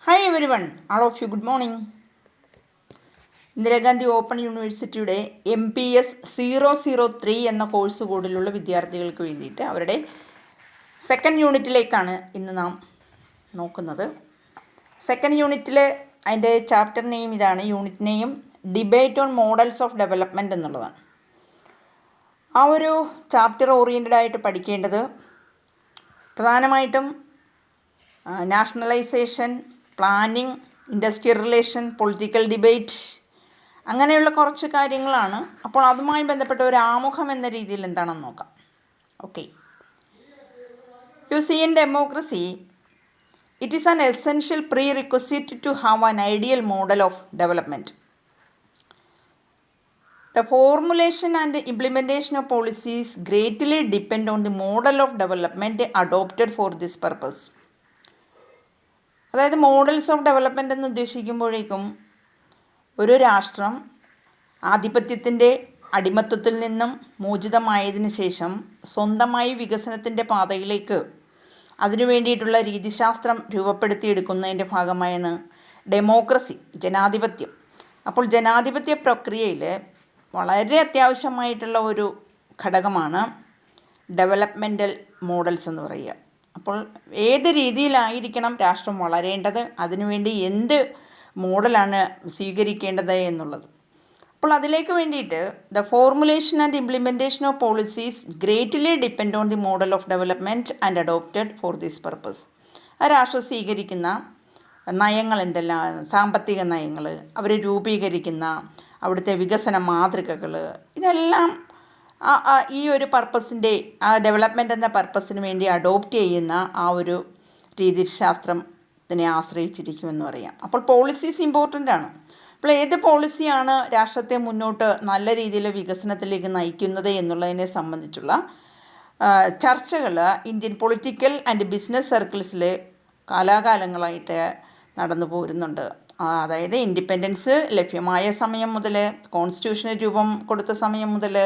Hi every one, all of you good morning. Indira Gandhi open യൂണിവേഴ്സിറ്റിയുടെ MPS 003 എന്ന course കോഡിലുള്ള വിദ്യാർത്ഥികൾക്ക് വേണ്ടിയിട്ട് അവരുടെ സെക്കൻഡ് യൂണിറ്റിലേക്കാണ് ഇന്ന് നാം നോക്കുന്നത്. സെക്കൻഡ് യൂണിറ്റിൽ അതിൻ്റെ ചാപ്റ്റർ നെയിം ഇതാണ്. Unit name debate on models of development എന്നുള്ളതാണ്. ആ ഒരു ചാപ്റ്റർ ഓറിയൻറ്റഡ് ആയിട്ട് പഠിക്കേണ്ടത് പ്രധാനമായിട്ടും nationalisation, planning, industrial relation, political debate, അങ്ങനെയുള്ള കുറച്ച് കാര്യങ്ങളാണ്. അപ്പോൾ അതുമായി ബന്ധപ്പെട്ട ഒരു ആമുഖം എന്ന രീതിയിൽ എന്താണെന്ന് നോക്കാം. Okay, you see in democracy it is an essential prerequisite to have an ideal model of development. The formulation and implementation of policies greatly depend on the model of development adopted for this purpose. അതായത് models of development എന്ന് ഉദ്ദേശിക്കുമ്പോഴേക്കും ഒരു രാഷ്ട്രം ആധിപത്യത്തിൻ്റെ അടിമത്വത്തിൽ നിന്നും മോചിതമായതിനു ശേഷം സ്വന്തമായി വികസനത്തിൻ്റെ പാതയിലേക്ക് അതിനു വേണ്ടിയിട്ടുള്ള രീതിശാസ്ത്രം രൂപപ്പെടുത്തിയെടുക്കുന്നതിൻ്റെ ഭാഗമായാണ് ഡെമോക്രസി, ജനാധിപത്യം. അപ്പോൾ ജനാധിപത്യ പ്രക്രിയയിൽ വളരെ അത്യാവശ്യമായിട്ടുള്ള ഒരു ഘടകമാണ് ഡെവലപ്മെൻ്റൽ മോഡൽസ് എന്ന് പറയുക. അപ്പോൾ ഏത് രീതിയിലായിരിക്കണം രാഷ്ട്രം വളരേണ്ടത്, അതിനുവേണ്ടി എന്ത് മോഡലാണ് സ്വീകരിക്കേണ്ടത് എന്നുള്ളത്. അപ്പോൾ അതിലേക്ക് വേണ്ടിയിട്ട് the formulation and implementation of policies greatly depend on the model of development and adopted for this purpose. ആ രാഷ്ട്രം സ്വീകരിക്കുന്ന നയങ്ങൾ എന്തെല്ലാം, സാമ്പത്തിക നയങ്ങൾ, അവർ രൂപീകരിക്കുന്ന അവിടുത്തെ വികസന മാതൃകകൾ, ഇതെല്ലാം ഈ ഒരു പർപ്പസിൻ്റെ, ആ ഡെവലപ്മെൻ്റ് എന്ന പർപ്പസിന് വേണ്ടി അഡോപ്റ്റ് ചെയ്യുന്ന ആ ഒരു രീതിശാസ്ത്രത്തിനെ ആശ്രയിച്ചിരിക്കുമെന്ന് പറയാം. അപ്പോൾ പോളിസീസ് ഇമ്പോർട്ടൻ്റ് ആണ്. അപ്പോൾ ഏത് പോളിസിയാണ് രാഷ്ട്രത്തെ മുന്നോട്ട് നല്ല രീതിയിൽ വികസനത്തിലേക്ക് നയിക്കുന്നത് എന്നുള്ളതിനെ സംബന്ധിച്ചുള്ള ചർച്ചകൾ ഇന്ത്യൻ പൊളിറ്റിക്കൽ ആൻഡ് ബിസിനസ് സർക്കിൾസിൽ കാലാകാലങ്ങളായിട്ട് നടന്നു പോരുന്നുണ്ട്. അതായത് ഇൻഡിപെൻഡൻസ് ലഭ്യമായ സമയം മുതൽ, കോൺസ്റ്റിറ്റ്യൂഷന് രൂപം കൊടുത്ത സമയം മുതൽ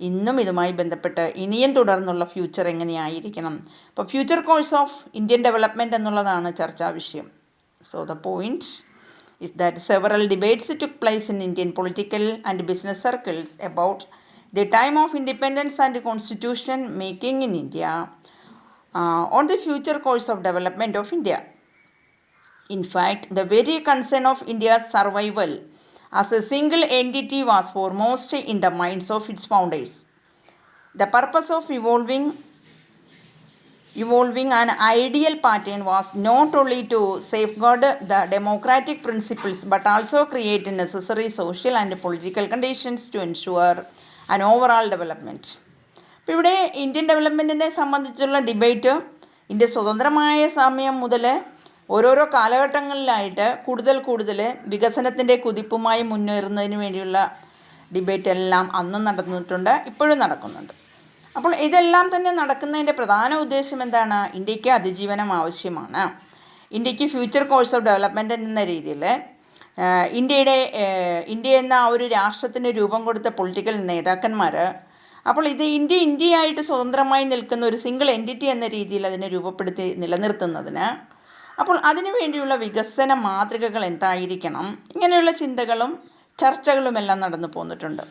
ഇന്നും ഇതുമായി ബന്ധപ്പെട്ട് ഇനിയും തുടർന്നുള്ള ഫ്യൂച്ചർ എങ്ങനെയായിരിക്കണം. അപ്പോൾ future course of Indian development എന്നുള്ളതാണ് ചർച്ചാ വിഷയം. So the point is that several debates took place in Indian political and business circles about the time of independence and constitution making in India on the future course of development of India. In fact, the very concern of India's survival as a single entity was foremost in the minds of its founders. The purpose of evolving an ideal pattern was not only to safeguard the democratic principles but also create necessary social and political conditions to ensure an overall development. അപ്പോൾ ഇവിടെ Indian ഡെവലപ്മെൻറ്റിനെ സംബന്ധിച്ചുള്ള debate India സ്വതന്ത്രമായ സമയം മുതൽ ഓരോരോ കാലഘട്ടങ്ങളിലായിട്ട് കൂടുതൽ വികസനത്തിൻ്റെ കുതിപ്പുമായി മുന്നേറുന്നതിന് വേണ്ടിയുള്ള ഡിബേറ്റ് എല്ലാം അന്നും നടന്നിട്ടുണ്ട്, ഇപ്പോഴും നടക്കുന്നുണ്ട്. അപ്പോൾ ഇതെല്ലാം തന്നെ നടക്കുന്നതിൻ്റെ പ്രധാന ഉദ്ദേശം എന്താണ്? ഇന്ത്യക്ക് അതിജീവനം ആവശ്യമാണ്. ഇന്ത്യക്ക് ഫ്യൂച്ചർ കോഴ്സ് ഓഫ് ഡെവലപ്മെൻറ്റ് എന്ന രീതിയിൽ ഇന്ത്യ എന്ന ആ ഒരു രാഷ്ട്രത്തിന് രൂപം കൊടുത്ത പൊളിറ്റിക്കൽ നേതാക്കന്മാർ അപ്പോൾ ഇത് ഇന്ത്യയായിട്ട് സ്വതന്ത്രമായി നിൽക്കുന്ന ഒരു സിംഗിൾ എൻറ്റിറ്റി എന്ന രീതിയിൽ അതിനെ രൂപപ്പെടുത്തി നിലനിർത്തുന്നതിന്, അപ്പോൾ അതിനു വേണ്ടിയുള്ള വികസന മാതൃകകൾ എന്തായിരിക്കണം, ഇങ്ങനെയുള്ള ചിന്തകളും ചർച്ചകളുമെല്ലാം നടന്നു പോന്നിട്ടുണ്ട്.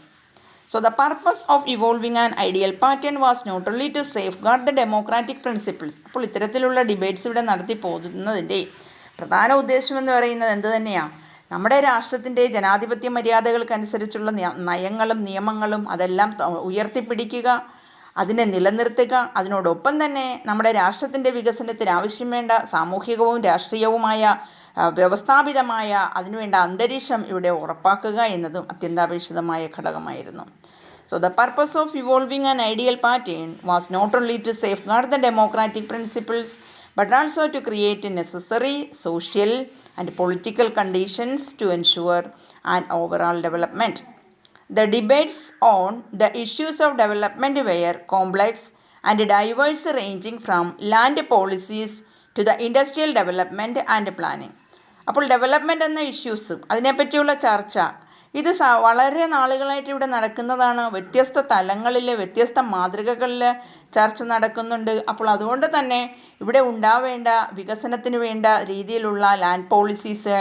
So the purpose of evolving an ideal pattern was not only to safeguard the democratic principles. അപ്പോൾ ഇത്തരത്തിലുള്ള ഡിബേറ്റ്സ് ഇവിടെ നടത്തി പോകുന്നതിൻ്റെ പ്രധാന ഉദ്ദേശം എന്ന് പറയുന്നത് എന്ത് തന്നെയാണ്? നമ്മുടെ രാഷ്ട്രത്തിൻ്റെ ജനാധിപത്യ മര്യാദകൾക്കനുസരിച്ചുള്ള നയങ്ങളും നിയമങ്ങളും അതെല്ലാം ഉയർത്തിപ്പിടിക്കുക, അതിനെ നിലനിർത്തുക, അതിനോടൊപ്പം തന്നെ നമ്മുടെ രാഷ്ട്രത്തിൻ്റെ വികസനത്തിന് ആവശ്യം വേണ്ട സാമൂഹികവും രാഷ്ട്രീയവുമായ വ്യവസ്ഥാപിതമായ അതിനുവേണ്ട അന്തരീക്ഷം ഇവിടെ ഉറപ്പാക്കുക എന്നതും അത്യന്താപേക്ഷിതമായ ഘടകമായിരുന്നു. So the purpose of evolving an ideal pattern was not only to safeguard the democratic principles but also to create necessary social and political conditions to ensure and overall development. The debates on the issues of development were complex and diverse, ranging from land policies to the industrial development and planning. അപ്പോൾ development എന്ന ഇഷ്യൂസും അതിനെപ്പറ്റിയുള്ള ചർച്ച ഇത് വളരെ നാളുകളായിട്ട് ഇവിടെ നടക്കുന്നതാണ്. വ്യത്യസ്ത തലങ്ങളിൽ, വ്യത്യസ്ത മാതൃകകളിൽ ചർച്ച നടക്കുന്നുണ്ട്. അപ്പോൾ അതുകൊണ്ട് തന്നെ ഇവിടെ ഉണ്ടാവേണ്ട വികസനത്തിന് വേണ്ട രീതിയിലുള്ള ലാൻഡ് പോളിസീസ്,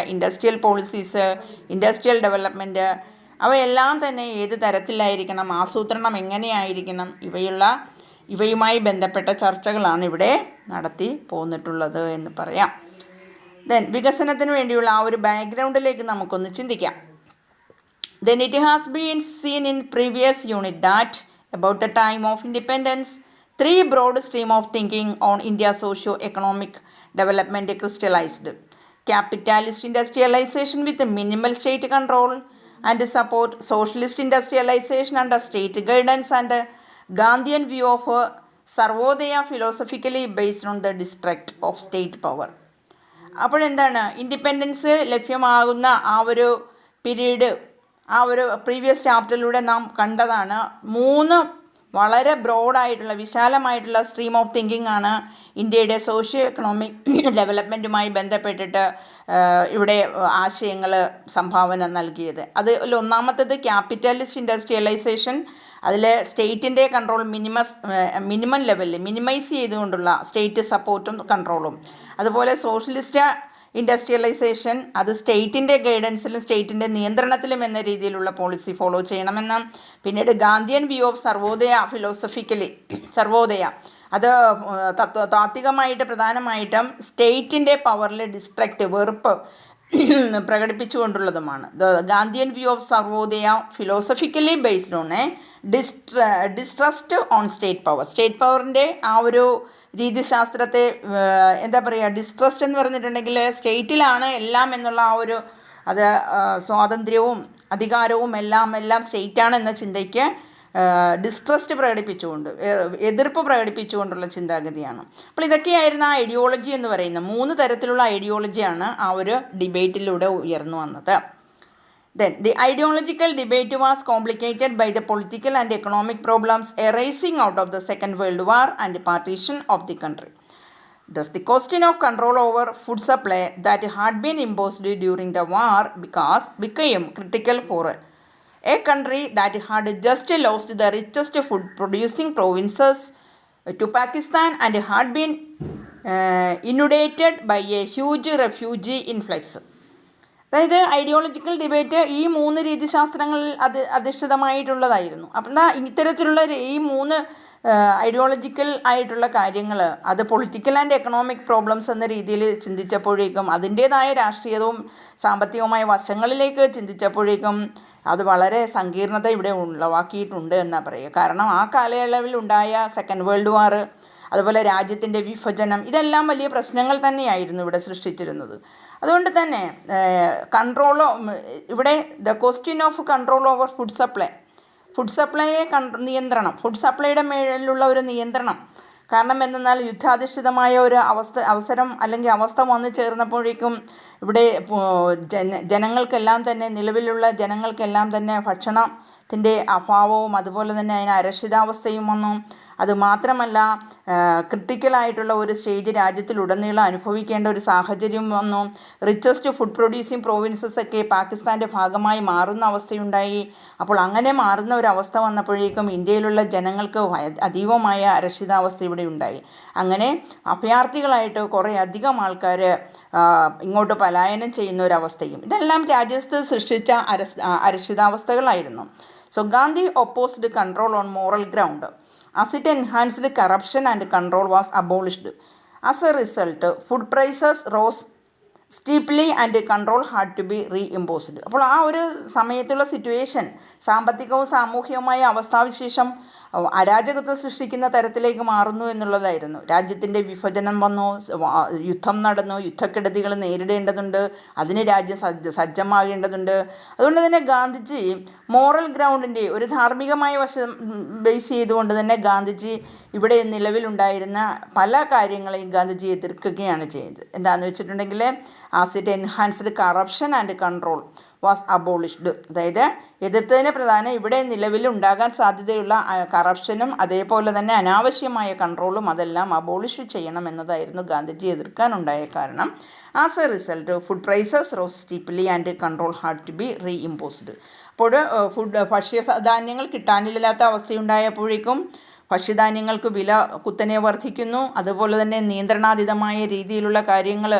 ഇൻഡസ്ട്രിയൽ ഡെവലപ്മെൻറ്റ്, അവയെല്ലാം തന്നെ ഏത് തരത്തിലായിരിക്കണം, ആസൂത്രണം എങ്ങനെയായിരിക്കണം, ഇവയുമായി ബന്ധപ്പെട്ട ചർച്ചകളാണ് ഇവിടെ നടത്തി പോന്നിട്ടുള്ളത് എന്ന് പറയാം. വികസനത്തിന് വേണ്ടിയുള്ള ആ ഒരു ബാക്ക്ഗ്രൗണ്ടിലേക്ക് നമുക്കൊന്ന് ചിന്തിക്കാം. Then it has been seen in previous unit that about the time of independence, three broad stream of thinking on India's socio-economic development crystallized. Capitalist industrialization with minimal state control and support, socialist industrialization under state guidance, and Gandhian view of Sarvodaya philosophically based on the district of state power. അപ്പോഴെന്താണ്, independence ലഭ്യമാകുന്ന ആ ഒരു period, ആ ഒരു previous ചാപ്റ്ററിലൂടെ നാം കണ്ടതാണ്. 3 വളരെ ബ്രോഡായിട്ടുള്ള, വിശാലമായിട്ടുള്ള സ്ട്രീം ഓഫ് തിങ്കിങ് ആണ് ഇന്ത്യയുടെ സോഷ്യോ എക്കണോമിക് ഡെവലപ്മെൻറ്റുമായി ബന്ധപ്പെട്ടിട്ട് ഇവിടെ ആശയങ്ങൾ സംഭാവന നൽകിയത്. അതിൽ ഒന്നാമത്തേത് ക്യാപിറ്റലിസ്റ്റ് ഇൻഡസ്ട്രിയലൈസേഷൻ. അതിൽ സ്റ്റേറ്റിൻ്റെ കൺട്രോൾ മിനിമം ലെവലിൽ മിനിമൈസ് ചെയ്തുകൊണ്ടുള്ള സ്റ്റേറ്റ് സപ്പോർട്ടും കൺട്രോളും. അതുപോലെ സോഷ്യലിസ്റ്റ് ഇൻഡസ്ട്രിയലൈസേഷൻ, അത് സ്റ്റേറ്റിൻ്റെ ഗൈഡൻസിലും സ്റ്റേറ്റിൻ്റെ നിയന്ത്രണത്തിലും എന്ന രീതിയിലുള്ള പോളിസി ഫോളോ ചെയ്യണമെന്ന്. പിന്നീട് ഗാന്ധിയൻ വ്യൂ ഓഫ് സർവോദയ, അത് താത്വികമായിട്ട് പ്രധാനമായിട്ടും സ്റ്റേറ്റിൻ്റെ പവറിൽ ഡിസ്ട്രക്റ്റ്, വെറുപ്പ് പ്രകടിപ്പിച്ചുകൊണ്ടുള്ളതുമാണ്. Gandhian view of Sarvodaya philosophically based on distrust on state പവറിൻ്റെ ആ ഒരു രീതിശാസ്ത്രത്തെ എന്താ പറയുക, ഡിസ്ട്രസ്റ്റ് എന്ന് പറഞ്ഞിട്ടുണ്ടെങ്കിൽ സ്റ്റേറ്റിലാണ് എല്ലാം എന്നുള്ള ആ ഒരു, അത് സ്വാതന്ത്ര്യവും അധികാരവും എല്ലാം സ്റ്റേറ്റാണ് എന്ന ചിന്തയ്ക്ക് ഡിസ്ട്രസ്റ്റ് പ്രകടിപ്പിച്ചുകൊണ്ട്, എതിർപ്പ് പ്രകടിപ്പിച്ചുകൊണ്ടുള്ള ചിന്താഗതിയാണ്. അപ്പോൾ ഇതൊക്കെയായിരുന്നു ആ ഐഡിയോളജി എന്ന് പറയുന്നത്. 3 തരത്തിലുള്ള ഐഡിയോളജിയാണ് ആ ഒരു ഡിബേറ്റിലൂടെ ഉയർന്നു വന്നത്. Then the ideological debate was complicated by the political and economic problems arising out of the Second World War and partition of the country. Thus, the question of control over food supply that had been imposed during the war became critical for a country that had just lost the richest food-producing provinces to Pakistan and had been inundated by a huge refugee influx. അതായത് ideological debate ഈ 3 രീതിശാസ്ത്രങ്ങളിൽ അധിഷ്ഠിതമായിട്ടുള്ളതായിരുന്നു. അപ്പം ഇത്തരത്തിലുള്ള ഈ 3 ideological ആയിട്ടുള്ള കാര്യങ്ങൾ അത് political and economic problems എന്ന രീതിയിൽ ചിന്തിച്ചപ്പോഴേക്കും, അതിൻ്റേതായ രാഷ്ട്രീയവും സാമ്പത്തികവുമായ വശങ്ങളിലേക്ക് ചിന്തിച്ചപ്പോഴേക്കും അത് വളരെ സങ്കീർണത ഇവിടെ ഉളവാക്കിയിട്ടുണ്ട് എന്നാണ് പറയുക. കാരണം ആ കാലയളവിൽ ഉണ്ടായ സെക്കൻഡ് വേൾഡ് വാർ, അതുപോലെ രാജ്യത്തിൻ്റെ വിഭജനം, ഇതെല്ലാം വലിയ പ്രശ്നങ്ങൾ തന്നെയായിരുന്നു ഇവിടെ സൃഷ്ടിച്ചിരുന്നത്. അതുകൊണ്ട് തന്നെ ഇവിടെ the question of control over food സപ്ലൈയെ നിയന്ത്രണം, ഫുഡ് സപ്ലൈയുടെ മേലുള്ള ഒരു നിയന്ത്രണം. കാരണം എന്തെന്നാൽ യുദ്ധാധിഷ്ഠിതമായ ഒരു അവസ്ഥ വന്നു ചേർന്നപ്പോഴേക്കും ഇവിടെ ജനങ്ങൾക്കെല്ലാം തന്നെ, നിലവിലുള്ള ജനങ്ങൾക്കെല്ലാം തന്നെ ഭക്ഷണത്തിൻ്റെ അഭാവവും അതുപോലെ തന്നെ അതിന് അരക്ഷിതാവസ്ഥയും വന്നു. അതുമാത്രമല്ല, ക്രിട്ടിക്കലായിട്ടുള്ള ഒരു സ്റ്റേജ് രാജ്യത്തിലുടനീളം അനുഭവിക്കേണ്ട ഒരു സാഹചര്യം വന്നു. റിച്ചസ്റ്റ് ഫുഡ് പ്രൊഡ്യൂസിങ് പ്രോവിൻസസ് ഒക്കെ പാകിസ്ഥാൻ്റെ ഭാഗമായി മാറുന്ന അവസ്ഥയുണ്ടായി. അപ്പോൾ അങ്ങനെ മാറുന്ന ഒരു അവസ്ഥ വന്നപ്പോഴേക്കും ഇന്ത്യയിലുള്ള ജനങ്ങൾക്ക് അതീവമായ അരക്ഷിതാവസ്ഥ ഇവിടെ ഉണ്ടായി. അങ്ങനെ അഭയാർത്ഥികളായിട്ട് കുറേ അധികം ആൾക്കാർ ഇങ്ങോട്ട് പലായനം ചെയ്യുന്ന ഒരവസ്ഥയും, ഇതെല്ലാം രാജ്യത്ത് സൃഷ്ടിച്ച അരക്ഷിതാവസ്ഥകളായിരുന്നു. So Gandhi opposed control on moral ground. As it enhanced corruption and control was abolished. As a result, food prices rose steeply and control had to be reimposed. അപ്പോൾ ആ ഒരു സമയത്തുള്ള സിറ്റുവേഷൻ, സാമ്പത്തികവും സാമൂഹികവുമായ അവസ്ഥാവിശേഷം അരാജകത്വം സൃഷ്ടിക്കുന്ന തരത്തിലേക്ക് മാറുന്നു എന്നുള്ളതായിരുന്നു. രാജ്യത്തിൻ്റെ വിഭജനം വന്നു, യുദ്ധം നടന്നു, യുദ്ധക്കെടുതികൾ നേരിടേണ്ടതുണ്ട്, അതിന് രാജ്യം സജ്ജമാകേണ്ടതുണ്ട്. അതുകൊണ്ട് തന്നെ ഗാന്ധിജി മോറൽ ഗ്രൗണ്ടിൻ്റെ ഒരു ധാർമ്മികമായ വശം ബേസ് ചെയ്തുകൊണ്ട് തന്നെ ഗാന്ധിജി ഇവിടെ നിലവിലുണ്ടായിരുന്ന പല കാര്യങ്ങളെയും ഗാന്ധിജി എതിർക്കുകയാണ് ചെയ്തത്. എന്താണെന്ന് വെച്ചിട്ടുണ്ടെങ്കിൽ, as it enhanced corruption and control was abolished. അതായത് എതിർത്തതിന് പ്രധാനം ഇവിടെ നിലവിലുണ്ടാകാൻ സാധ്യതയുള്ള കറപ്ഷനും അതേപോലെ തന്നെ അനാവശ്യമായ കൺട്രോളും അതെല്ലാം അബോളിഷ് ചെയ്യണം എന്നതായിരുന്നു ഗാന്ധിജി എതിർക്കാനുണ്ടായ കാരണം. As a result food prices rose steeply and control had to be reimposed. അപ്പോൾ ഭക്ഷ്യധാന്യങ്ങൾ കിട്ടാനില്ലാത്ത അവസ്ഥയുണ്ടായപ്പോഴേക്കും ഭക്ഷ്യധാന്യങ്ങൾക്ക് വില കുത്തനെ വർദ്ധിക്കുന്നു. അതുപോലെ തന്നെ നിയന്ത്രണാതീതമായ രീതിയിലുള്ള കാര്യങ്ങൾ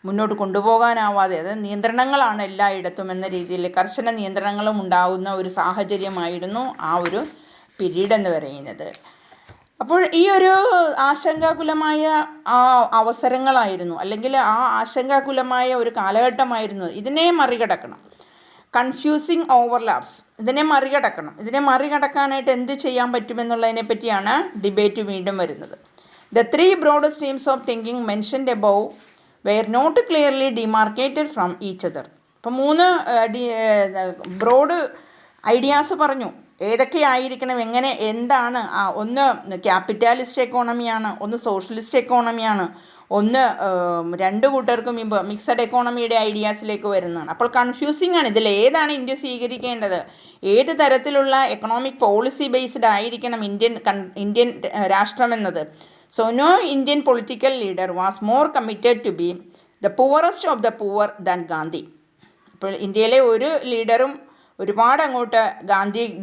മുന്നോട്ട് കൊണ്ടുപോകാനാവാതെ, അതായത് നിയന്ത്രണങ്ങളാണ് എല്ലായിടത്തും എന്ന രീതിയിൽ കർശന നിയന്ത്രണങ്ങളും ഉണ്ടാകുന്ന ഒരു സാഹചര്യമായിരുന്നു ആ ഒരു പീരീഡ് എന്ന് പറയുന്നത്. അപ്പോൾ ഈ ഒരു ആശങ്കാകുലമായ ആ അവസരങ്ങളായിരുന്നു, അല്ലെങ്കിൽ ആ ആശങ്കാകുലമായ ഒരു കാലഘട്ടമായിരുന്നു. ഇതിനെ മറികടക്കണം. കൺഫ്യൂസിങ് ഓവർലാപ്സ്, ഇതിനെ മറികടക്കാനായിട്ട് എന്ത് ചെയ്യാൻ പറ്റുമെന്നുള്ളതിനെ പറ്റിയാണ് ഡിബേറ്റ് വീണ്ടും വരുന്നത്. The 3 broad streams of thinking mentioned above were not clearly demarcated from each other. അപ്പോൾ 3 ബ്രോഡ് ഐഡിയാസ് പറഞ്ഞു. ഏതൊക്കെയായിരിക്കണം, എങ്ങനെ, എന്താണ്? ഒന്ന് ക്യാപിറ്റാലിസ്റ്റ് എക്കോണമിയാണ്, ഒന്ന് സോഷ്യലിസ്റ്റ് എക്കോണമിയാണ്, ഒന്ന് രണ്ട് കൂട്ടർക്കും മിക്സഡ് എക്കോണമിയുടെ ഐഡിയാസിലേക്ക് വരുന്നതാണ്. അപ്പോൾ കൺഫ്യൂസിംഗ് ആണ്. ഇതിൽ ഏതാണ് ഇന്ത്യ സ്വീകരിക്കേണ്ടത്, ഏത് തരത്തിലുള്ള എക്കണോമിക് പോളിസി ബേസ്ഡ് ആയിരിക്കണം ഇന്ത്യൻ രാഷ്ട്രമെന്നത്. So no Indian political leader was more committed to be the poorest of the poor than Gandhi. അപ്പോൾ ഇന്ത്യയിലെ ഒരു ലീഡറും ഒരുപാട് അങ്ങോട്ട്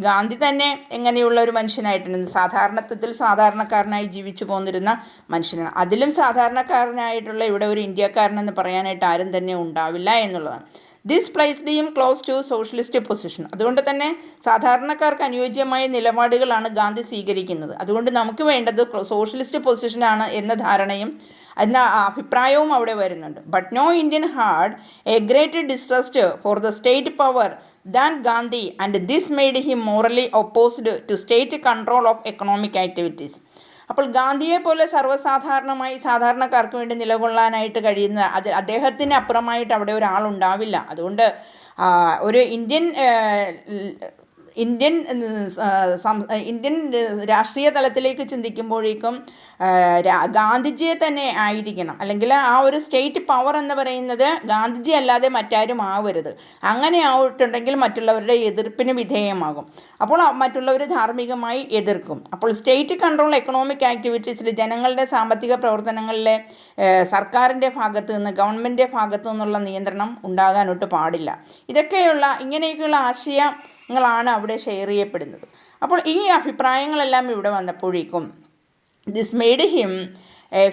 ഗാന്ധി തന്നെ എങ്ങനെയുള്ള ഒരു മനുഷ്യനായിട്ടുണ്ട്. സാധാരണത്വത്തിൽ സാധാരണക്കാരനായി ജീവിച്ചു പോന്നിരുന്ന മനുഷ്യനാണ്. അതിലും സാധാരണക്കാരനായിട്ടുള്ള ഇവിടെ ഒരു ഇന്ത്യക്കാരനെന്ന് പറയാനായിട്ട് ആരും തന്നെ ഉണ്ടാവില്ല എന്നുള്ളതാണ്. This placed him close to socialist position. അതുകൊണ്ട് തന്നെ സാധാരണക്കാർക്ക് അനുയോജ്യമായ നിലപാടുകളാണ് ഗാന്ധി സ്വീകരിക്കുന്നത്. അതുകൊണ്ട് നമുക്ക് വേണ്ടത് സോഷ്യലിസ്റ്റ് പൊസിഷനാണ് എന്ന ധാരണയും എന്ന അഭിപ്രായവും അവിടെ വരുന്നുണ്ട്. But no Indian had a great distrust for the state power than Gandhi and this made him morally opposed to state control of economic activities. അപ്പോൾ ഗാന്ധിയെ പോലെ സർവ്വസാധാരണമായി സാധാരണക്കാർക്ക് വേണ്ടി നിലകൊള്ളാനായിട്ട് കഴിയുന്ന അദ്ദേഹത്തിന് അപ്പുറമായിട്ട് അവിടെ ഒരാളുണ്ടാവില്ല. അതുകൊണ്ട് ഒരു ഇന്ത്യൻ രാഷ്ട്രീയ തലത്തിലേക്ക് ചിന്തിക്കുമ്പോഴേക്കും ഗാന്ധിജിയെ തന്നെ ആയിരിക്കണം, അല്ലെങ്കിൽ ആ ഒരു സ്റ്റേറ്റ് പവർ എന്ന് പറയുന്നത് ഗാന്ധിജി അല്ലാതെ മറ്റാരും ആവരുത്. അങ്ങനെ ആയിട്ടുണ്ടെങ്കിൽ മറ്റുള്ളവരുടെ എതിർപ്പിന് വിധേയമാകും. അപ്പോൾ മറ്റുള്ളവർ ധാർമ്മികമായി എതിർക്കും. അപ്പോൾ സ്റ്റേറ്റ് കൺട്രോൾ എക്കണോമിക് ആക്ടിവിറ്റീസിൽ ജനങ്ങളുടെ സാമ്പത്തിക പ്രവർത്തനങ്ങളിലെ സർക്കാരിൻ്റെ ഭാഗത്തു നിന്ന്, ഗവൺമെൻറ്റിൻ്റെ ഭാഗത്തു നിന്നുള്ള നിയന്ത്രണം ഉണ്ടാകാനൊട്ട് പാടില്ല. ഇങ്ങനെയൊക്കെയുള്ള ആശയങ്ങളാണ് അവിടെ ഷെയർ ചെയ്യപ്പെടുന്നത്. അപ്പോൾ ഈ അഭിപ്രായങ്ങളെല്ലാം ഇവിടെ വന്നപ്പോഴേക്കും this made him a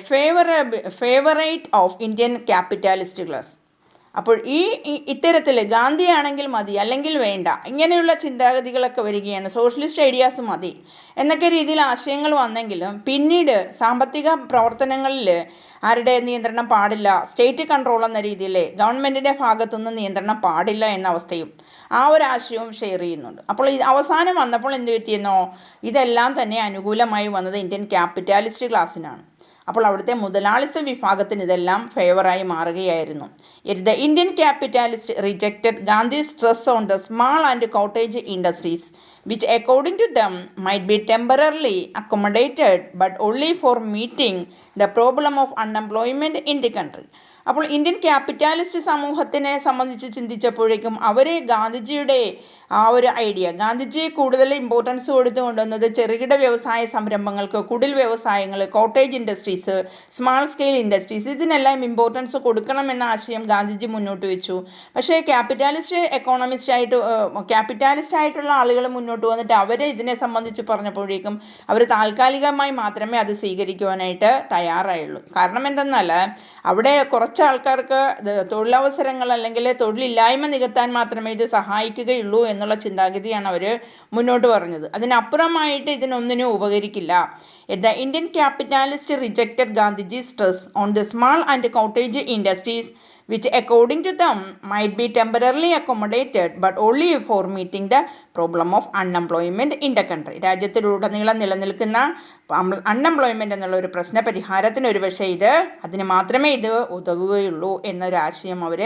favourite of Indian capitalist class. അപ്പോൾ ഇത്തരത്തിൽ ഗാന്ധിയാണെങ്കിൽ മതി, അല്ലെങ്കിൽ വേണ്ട, ഇങ്ങനെയുള്ള ചിന്താഗതികളൊക്കെ വരികയാണ്. സോഷ്യലിസ്റ്റ് ഐഡിയാസ് മതി എന്നൊക്കെ രീതിയിൽ ആശയങ്ങൾ വന്നെങ്കിലും പിന്നീട് സാമ്പത്തിക പ്രവർത്തനങ്ങളിൽ ആരുടെ നിയന്ത്രണം പാടില്ല, സ്റ്റേറ്റ് കൺട്രോൾ എന്ന രീതിയിൽ ഗവൺമെൻറ്റിൻ്റെ ഭാഗത്തുനിന്ന് നിയന്ത്രണം പാടില്ല എന്ന അവസ്ഥയും ആ ഒരു ആശയവും ഷെയർ ചെയ്യുന്നുണ്ട്. അപ്പോൾ അവസാനം വന്നപ്പോൾ എന്ത് പറ്റിയെന്നോ, ഇതെല്ലാം തന്നെ അനുകൂലമായി വന്നത് ഇന്ത്യൻ ക്യാപിറ്റാലിസ്റ്റ് ക്ലാസ്സിനാണ്. അപ്പോൾ അവിടുത്തെ മുതലാളിത്ത വിഭാഗത്തിന് ഇതെല്ലാം ഫേവറായി മാറുകയായിരുന്നു. The Indian capitalist rejected Gandhi's stress on the small and cottage industries which according to them might be temporarily accommodated but only for meeting the problem of unemployment in the country. അപ്പോൾ Indian ക്യാപിറ്റാലിസ്റ്റ് സമൂഹത്തിനെ സംബന്ധിച്ച് ചിന്തിച്ചപ്പോഴേക്കും അവർ ഗാന്ധിജിയുടെ ആ ഒരു idea, Gandhiji കൂടുതൽ importance കൊടുത്തു കൊണ്ടുവന്നത് ചെറുകിട വ്യവസായ സംരംഭങ്ങൾക്ക്, കുടിൽ വ്യവസായങ്ങൾ, cottage industries, small scale industries, ഇതിനെല്ലാം ഇമ്പോർട്ടൻസ് കൊടുക്കണമെന്ന ആശയം ഗാന്ധിജി മുന്നോട്ട് വെച്ചു. പക്ഷേ ക്യാപിറ്റാലിസ്റ്റ് ആയിട്ടുള്ള ആളുകൾ മുന്നോട്ട് വന്നിട്ട് അവർ ഇതിനെ സംബന്ധിച്ച് പറഞ്ഞപ്പോഴേക്കും അവർ താൽക്കാലികമായി മാത്രമേ അത് സ്വീകരിക്കുവാനായിട്ട് തയ്യാറായുള്ളൂ. കാരണം എന്തെന്നാൽ അവിടെ കുറച്ച് ആൾക്കാർക്ക് തൊഴിലവസരങ്ങൾ അല്ലെങ്കിൽ തൊഴിലില്ലായ്മ നികത്താൻ മാത്രമേ ഇത് സഹായിക്കുകയുള്ളൂ എന്നുള്ള ചിന്താഗതിയാണ് അവർ മുന്നോട്ട് പറഞ്ഞത്. അതിനപ്പുറമായിട്ട് ഇതിനൊന്നിനും ഉപകരിക്കില്ല. The Indian capitalist rejected Gandhiji stress on the small and cottage industries which according to them might be temporarily accommodated but only for meeting the problem of unemployment in the country. രാജ്യത്തിലുടനീളം നിലനിൽക്കുന്ന അൺഎംപ്ലോയ്മെൻ്റ് എന്നുള്ള ഒരു പ്രശ്ന പരിഹാരത്തിന് ഒരു പക്ഷേ അതിന് മാത്രമേ ഇത് ഉതകുകയുള്ളൂ എന്നൊരു ആശയം അവർ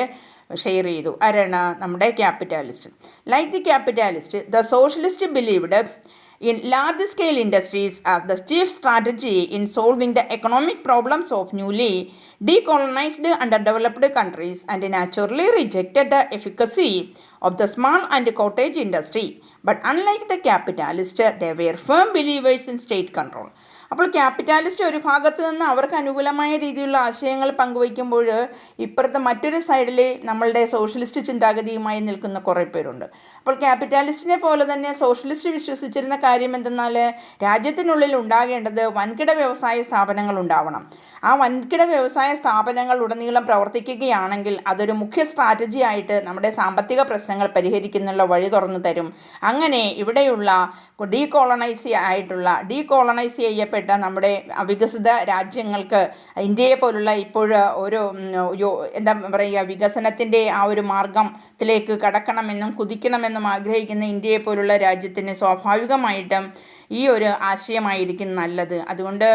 ഷെയർ ചെയ്തു. ആരാണ്? നമ്മുടെ capitalist. Like the capitalist, the socialist believed in large-scale industries as the chief strategy in solving the economic problems of newly decolonized underdeveloped countries and naturally rejected the efficacy of the small and cottage industry. But unlike the capitalists, they were firm believers in state control. അപ്പോൾ ക്യാപിറ്റാലിസ്റ്റ് ഒരു ഭാഗത്ത് നിന്ന് അവർക്ക് അനുകൂലമായ രീതിയിലുള്ള ആശയങ്ങൾ പങ്കുവയ്ക്കുമ്പോൾ ഇപ്പുറത്തെ മറ്റൊരു സൈഡിൽ നമ്മളുടെ സോഷ്യലിസ്റ്റ് ചിന്താഗതിയുമായി നിൽക്കുന്ന കുറേ പേരുണ്ട്. അപ്പോൾ ക്യാപിറ്റാലിസ്റ്റിനെ പോലെ തന്നെ സോഷ്യലിസ്റ്റ് വിശ്വസിച്ചിരുന്ന കാര്യം എന്തെന്നാൽ രാജ്യത്തിനുള്ളിൽ ഉണ്ടാകേണ്ടത് വൻകിട വ്യവസായ സ്ഥാപനങ്ങൾ ഉണ്ടാവണം. ആ വൻകിട വ്യവസായ സ്ഥാപനങ്ങൾ ഉടനീളം പ്രവർത്തിക്കുകയാണെങ്കിൽ അതൊരു മുഖ്യ സ്ട്രാറ്റജി ആയിട്ട് നമ്മുടെ സാമ്പത്തിക പ്രശ്നങ്ങൾ പരിഹരിക്കുന്നതിനുള്ള വഴി തുറന്നു തരും. അങ്ങനെ ഇവിടെയുള്ള ഡീകോളനൈസ് ചെയ്യപ്പെട്ട നമ്മുടെ അവികസിത രാജ്യങ്ങൾക്ക് ഇന്ത്യയെ പോലുള്ള ഇപ്പോൾ ഒരു എന്താ പറയുക വികസനത്തിൻ്റെ ആ ഒരു മാർഗത്തിലേക്ക് കടക്കണമെന്നും കുതിക്കണമെന്നും ആഗ്രഹിക്കുന്ന ഇന്ത്യയെ പോലുള്ള രാജ്യത്തിന് സ്വാഭാവികമായിട്ടും ഈ ഒരു ആശയമായിരിക്കും നല്ലത്. അതുകൊണ്ട്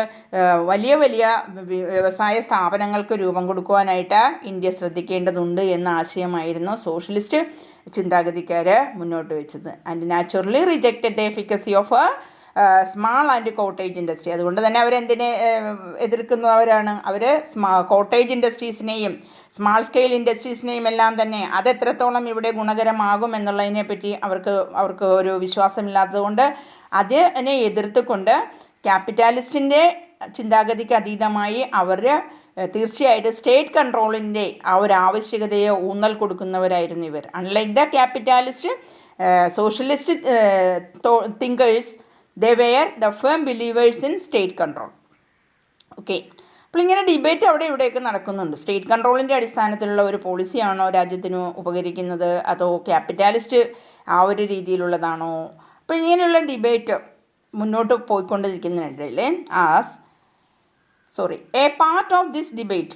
വലിയ വലിയ വ്യവസായ സ്ഥാപനങ്ങൾക്ക് രൂപം കൊടുക്കുവാനായിട്ട് ഇന്ത്യ ശ്രദ്ധിക്കേണ്ടതുണ്ട് എന്ന ആശയമായിരുന്നു സോഷ്യലിസ്റ്റ് ചിന്താഗതിക്കാർ മുന്നോട്ട് വെച്ചത്. And naturally rejected the efficacy of small and cottage industry. അതുകൊണ്ട് തന്നെ അവരെന്തിനെ എതിർക്കുന്നവരാണ്? അവർ കോട്ടേജ് ഇൻഡസ്ട്രീസിനെയും സ്മാൾ സ്കെയിൽ ഇൻഡസ്ട്രീസിനെയും എല്ലാം തന്നെ അതെത്രത്തോളം ഇവിടെ ഗുണകരമാകും എന്നുള്ളതിനെപ്പറ്റി അവർക്ക് ഒരു വിശ്വാസമില്ലാത്തതുകൊണ്ട് അതിനെ എതിർത്തുകൊണ്ട് ക്യാപിറ്റാലിസ്റ്റിൻ്റെ ചിന്താഗതിക്ക് അതീതമായി അവർ തീർച്ചയായിട്ടും സ്റ്റേറ്റ് കൺട്രോളിൻ്റെ ആ ഒരു ആവശ്യകതയെ ഊന്നൽ കൊടുക്കുന്നവരായിരുന്നു ഇവർ. Unlike the capitalist socialist thinkers, they were the firm believers in state control. Okay, അപ്പോൾ ഇങ്ങനെ ഡിബേറ്റ് അവിടെ ഇവിടെയൊക്കെ നടക്കുന്നുണ്ട്. സ്റ്റേറ്റ് കൺട്രോളിൻ്റെ അടിസ്ഥാനത്തിലുള്ള ഒരു പോളിസിയാണോ രാജ്യത്തിന് ഉപകരിക്കുന്നത്, അതോ ക്യാപിറ്റാലിസ്റ്റ് ആ ഒരു രീതിയിലുള്ളതാണോ? അപ്പോൾ ഇങ്ങനെയുള്ള ഡിബേറ്റ് മുന്നോട്ട് പോയിക്കൊണ്ടിരിക്കുന്നതിനിടയിൽ a part of this debate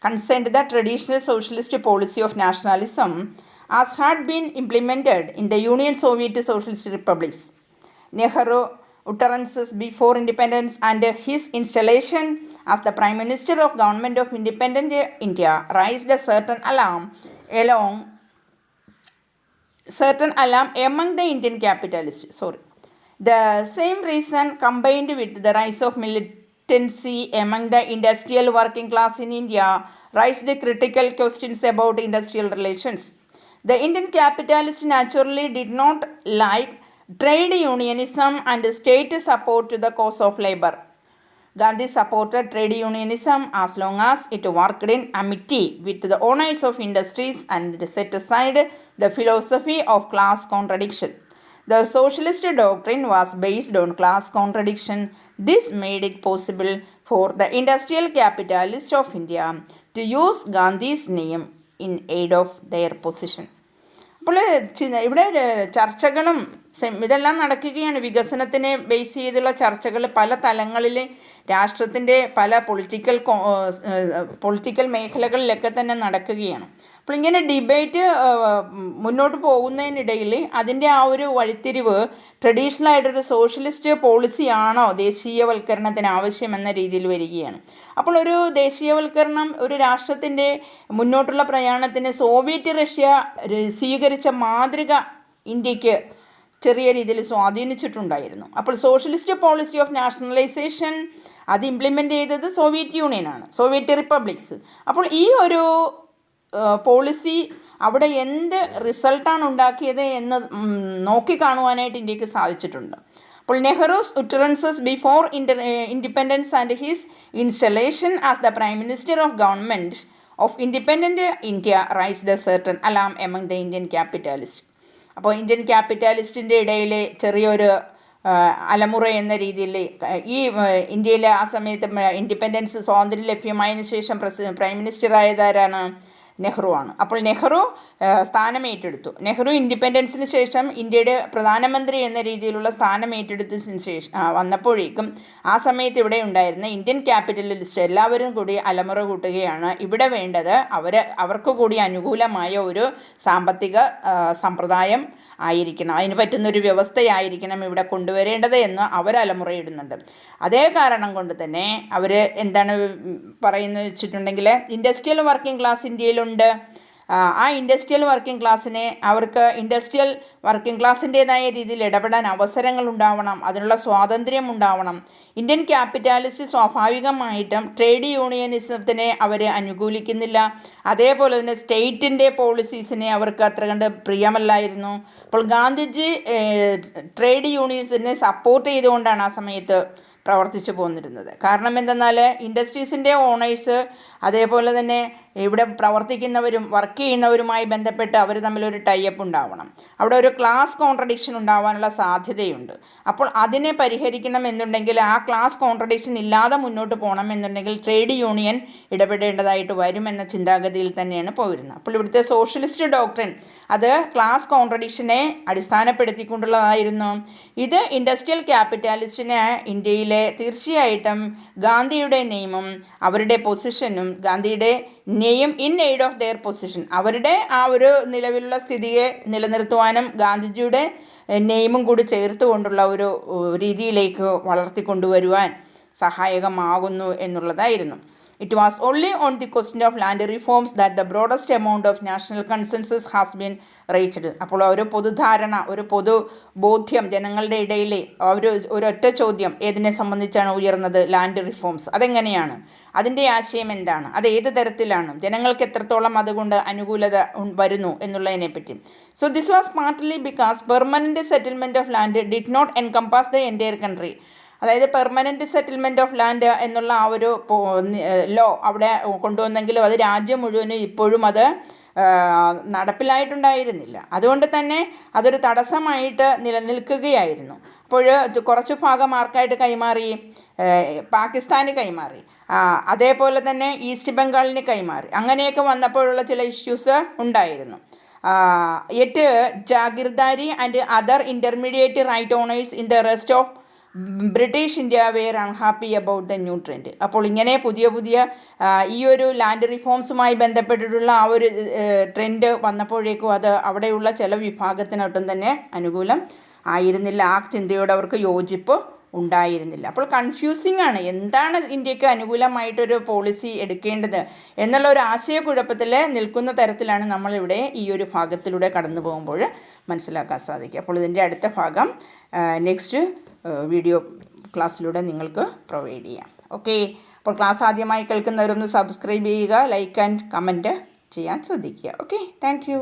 concerned the traditional socialist policy of nationalism as had been implemented in the Union Soviet Socialist Republics. Nehru utterances before independence and his installation as the Prime Minister of Government of Independent India raised a certain alarm among the Indian capitalists. The same reason combined with the rise of militancy among the industrial working class in India raised critical questions about industrial relations. The Indian capitalists naturally did not like trade unionism and state support to the cause of labor. Gandhi supported trade unionism as long as it worked in amity with the owners of industries and set aside the philosophy of class contradiction. The socialist doctrine was based on class contradiction. This made it possible for the industrial capitalists of India to use Gandhi's name in aid of their position. അപ്പോൾ ഇവിടെ ചർച്ചകളും ഇതെല്ലാം നടക്കുകയാണ്. വികസനത്തിനെ base ചെയ്തുള്ള ചർച്ചകൾ പല തലങ്ങളിൽ രാഷ്ട്രത്തിൻ്റെ പല പൊളിറ്റിക്കൽ മേഖലകളിലൊക്കെ തന്നെ നടക്കുകയാണ്. അപ്പോൾ ഇങ്ങനെ ഡിബേറ്റ് മുന്നോട്ട് പോകുന്നതിനിടയിൽ അതിൻ്റെ ആ ഒരു വഴിത്തിരിവ് ട്രഡീഷണലായിട്ടൊരു സോഷ്യലിസ്റ്റ് പോളിസിയാണോ ദേശീയവൽക്കരണത്തിന് ആവശ്യമെന്ന രീതിയിൽ വരികയാണ്. അപ്പോൾ ഒരു ദേശീയവൽക്കരണം ഒരു രാഷ്ട്രത്തിൻ്റെ മുന്നോട്ടുള്ള പ്രയാണത്തിന് സോവിയറ്റ് റഷ്യ സ്വീകരിച്ച മാതൃക ഇന്ത്യക്ക് ചെറിയ രീതിയിൽ സ്വാധീനിച്ചിട്ടുണ്ടായിരുന്നു. അപ്പോൾ സോഷ്യലിസ്റ്റ് പോളിസി ഓഫ് നാഷണലൈസേഷൻ അത് ഇംപ്ലിമെൻ്റ് ചെയ്തത് സോവിയറ്റ് യൂണിയനാണ്, സോവിയറ്റ് റിപ്പബ്ലിക്സ്. അപ്പോൾ ഈ ഒരു പോളിസി അവിടെ എന്ത് റിസൾട്ടാണ് ഉണ്ടാക്കിയത് എന്ന് നോക്കിക്കാണുവാനായിട്ട് ഇന്ത്യക്ക് സാധിച്ചിട്ടുണ്ട്. അപ്പോൾ Nehru's utterances before independence and his installation as the prime minister of government of independent India raised a certain alarm among the Indian capitalist. അപ്പോൾ ഇന്ത്യൻ ക്യാപിറ്റാലിസ്റ്റിൻ്റെ ഇടയിൽ ചെറിയൊരു അലമുറ എന്ന രീതിയിൽ ഈ ഇന്ത്യയിലെ ആ സമയത്ത് ഇൻഡിപെൻഡൻസ് സ്വാതന്ത്ര്യം ലഭ്യമായതിനു ശേഷം പ്രൈം മിനിസ്റ്റർ ആയതാരാണ്? നെഹ്റുവാണ്. അപ്പോൾ നെഹ്റു സ്ഥാനം ഏറ്റെടുത്തു. നെഹ്റു ഇൻഡിപെൻഡൻസിന് ശേഷം ഇന്ത്യയുടെ പ്രധാനമന്ത്രി എന്ന രീതിയിലുള്ള സ്ഥാനം ഏറ്റെടുത്തതിന് ശേഷം വന്നപ്പോഴേക്കും ആ സമയത്ത് ഇവിടെ ഉണ്ടായിരുന്ന ഇന്ത്യൻ ക്യാപിറ്റലിസ്റ്റ് എല്ലാവരും കൂടി അലമുറ കൂട്ടുകയാണ്. ഇവിടെ വേണ്ടത് അവർക്ക് കൂടി അനുകൂലമായ ഒരു സാമ്പത്തിക സമ്പ്രദായം ആയിരിക്കണം, അതിന് പറ്റുന്നൊരു വ്യവസ്ഥയായിരിക്കണം ഇവിടെ കൊണ്ടുവരേണ്ടത് എന്ന് അവർ അലമുറയിടുന്നുണ്ട്. അതേ കാരണം കൊണ്ട് തന്നെ അവർ എന്താണ് പറയുന്നത് വെച്ചിട്ടുണ്ടെങ്കിൽ ഇൻഡസ്ട്രിയൽ വർക്കിംഗ് ക്ലാസ് ഇന്ത്യയിലുണ്ട്, ആ ഇൻഡസ്ട്രിയൽ വർക്കിംഗ് ക്ലാസ്സിനെ അവർക്ക് ഇൻഡസ്ട്രിയൽ വർക്കിംഗ് ക്ലാസ്സിൻ്റേതായ രീതിയിൽ ഇടപെടാൻ അവസരങ്ങൾ ഉണ്ടാവണം, അതിനുള്ള സ്വാതന്ത്ര്യം ഉണ്ടാവണം. ഇന്ത്യൻ ക്യാപിറ്റാലിസ്റ്റ് സ്വാഭാവികമായിട്ടും ട്രേഡ് യൂണിയനിസത്തിനെ അവർ അനുകൂലിക്കുന്നില്ല. അതേപോലെ തന്നെ സ്റ്റേറ്റിൻ്റെ പോളിസീസിനെ അവർക്ക് അത്ര കണ്ട് പ്രിയമല്ലായിരുന്നു. അപ്പോൾ ഗാന്ധിജി ട്രേഡ് യൂണിയൻസിനെ സപ്പോർട്ട് ചെയ്തുകൊണ്ടാണ് ആ സമയത്ത് പ്രവർത്തിച്ചു പോന്നിരുന്നത്. കാരണം എന്തെന്നാൽ ഇൻഡസ്ട്രീസിൻ്റെ ഓണേഴ്സ് അതേപോലെ തന്നെ ഇവിടെ പ്രവർത്തിക്കുന്നവരും വർക്ക് ചെയ്യുന്നവരുമായി ബന്ധപ്പെട്ട് അവർ തമ്മിലൊരു ടൈപ്പ് ഉണ്ടാവണം. അവിടെ ഒരു ക്ലാസ് കോൺട്രഡിക്ഷൻ ഉണ്ടാവാനുള്ള സാധ്യതയുണ്ട്. അപ്പോൾ അതിനെ പരിഹരിക്കണം എന്നുണ്ടെങ്കിൽ, ആ ക്ലാസ് കോൺട്രഡിക്ഷൻ ഇല്ലാതെ മുന്നോട്ട് പോകണം എന്നുണ്ടെങ്കിൽ ട്രേഡ് യൂണിയൻ ഇടപെടേണ്ടതായിട്ട് വരുമെന്ന ചിന്താഗതിയിൽ തന്നെയാണ് പോയിരുന്നത്. അപ്പോൾ ഇവിടുത്തെ സോഷ്യലിസ്റ്റ് ഡോക്ട്രിൻ അത് ക്ലാസ് കോൺട്രഡിക്ഷനെ അടിസ്ഥാനപ്പെടുത്തിക്കൊണ്ടുള്ളതായിരുന്നു. ഇത് ഇൻഡസ്ട്രിയൽ ക്യാപിറ്റാലിസ്റ്റിന് ഇന്ത്യയിലെ തീർച്ചയായിട്ടും ഗാന്ധിയുടെ നെയിമും അവരുടെ പൊസിഷനും, ഗാന്ധിയുടെ name in aid of their position, അവരുടെ ആ ഒരു നിലവിലുള്ള സ്ഥിതിയെ നിലനിർത്തുവാനും ഗാന്ധിജിയുടെ നെയിമും കൂടി ചേർത്തുകൊണ്ടുള്ള ഒരു രീതിയിലേക്ക് വളർത്തിക്കൊണ്ടുവരുവാൻ സഹായകമാകുന്നു എന്നുള്ളതായിരുന്നു. It was only on the question of land reforms that the broadest amount of national consensus has been reached. അപ്പോൾ ഒരു പൊതുധാരണ, ഒരു പൊതുബോധ്യം ജനങ്ങളുടെ ഇടയിൽ ഒരൊറ്റ ചോദ്യം ഏതിനെ സംബന്ധിച്ചാണ് ഉയർന്നത്? Land reforms. അതെങ്ങനെയാണ്? അതിൻ്റെ ആശയം എന്താണ്? അത് ഏത് തരത്തിലാണ്? ജനങ്ങൾക്ക് എത്രത്തോളം അതുകൊണ്ട് അനുകൂലത വരുന്നു എന്നുള്ളതിനെപ്പറ്റി. So this was partly because permanent settlement of land did not encompass the entire country. അതായത് പെർമനൻറ്റ് സെറ്റിൽമെൻറ്റ് ഓഫ് ലാൻഡ് എന്നുള്ള ആ ഒരു ലോ അവിടെ കൊണ്ടുവന്നെങ്കിലും അത് രാജ്യം മുഴുവനും ഇപ്പോഴും അത് നടപ്പിലായിട്ടുണ്ടായിരുന്നില്ല. അതുകൊണ്ട് തന്നെ അതൊരു തടസ്സമായിട്ട് നിലനിൽക്കുകയായിരുന്നു. അപ്പോൾ കുറച്ച് ഭാഗം ആർക്കായിട്ട് കൈമാറി? പാകിസ്ഥാന് കൈമാറി, അതേപോലെ തന്നെ ഈസ്റ്റ് ബംഗാളിന് കൈമാറി. അങ്ങനെയൊക്കെ വന്നപ്പോഴുള്ള ചില ഇഷ്യൂസ് ഉണ്ടായിരുന്നു. Yet jagirdari and other intermediate right owners in the rest of British India were unhappy about the new trend. അപ്പോൾ ഇങ്ങനെ പുതിയ ഈ ഒരു ലാൻഡ് റിഫോംസുമായി ബന്ധപ്പെട്ടിട്ടുള്ള ആ ഒരു ട്രെൻഡ് വന്നപ്പോഴേക്കും അത് അവിടെയുള്ള ചില വിഭാഗത്തിനൊട്ടും തന്നെ അനുകൂലം ആയിരുന്നില്ല. ആ ചിന്തയോട് അവർക്ക് യോജിപ്പ് ഉണ്ടായിരുന്നില്ല. അപ്പോൾ കൺഫ്യൂസിങ് ആണ്, എന്താണ് ഇന്ത്യക്ക് അനുകൂലമായിട്ടൊരു പോളിസി എടുക്കേണ്ടത് എന്നുള്ള ഒരു ആശയക്കുഴപ്പത്തിൽ നിൽക്കുന്ന തരത്തിലാണ് നമ്മളിവിടെ ഈ ഒരു ഭാഗത്തിലൂടെ കടന്നു പോകുമ്പോൾ മനസ്സിലാക്കാൻ സാധിക്കുക. അപ്പോൾ ഇതിൻ്റെ അടുത്ത ഭാഗം നെക്സ്റ്റ് വീഡിയോ ക്ലാസ്സിലൂടെ നിങ്ങൾക്ക് പ്രൊവൈഡ് ചെയ്യാം. ഓക്കെ, അപ്പോൾ ക്ലാസ് ആദ്യമായി കേൾക്കുന്നവരൊന്ന് സബ്സ്ക്രൈബ് ചെയ്യുക, ലൈക്ക് ആൻഡ് കമൻറ്റ് ചെയ്യാൻ ശ്രദ്ധിക്കുക. Okay, thank you.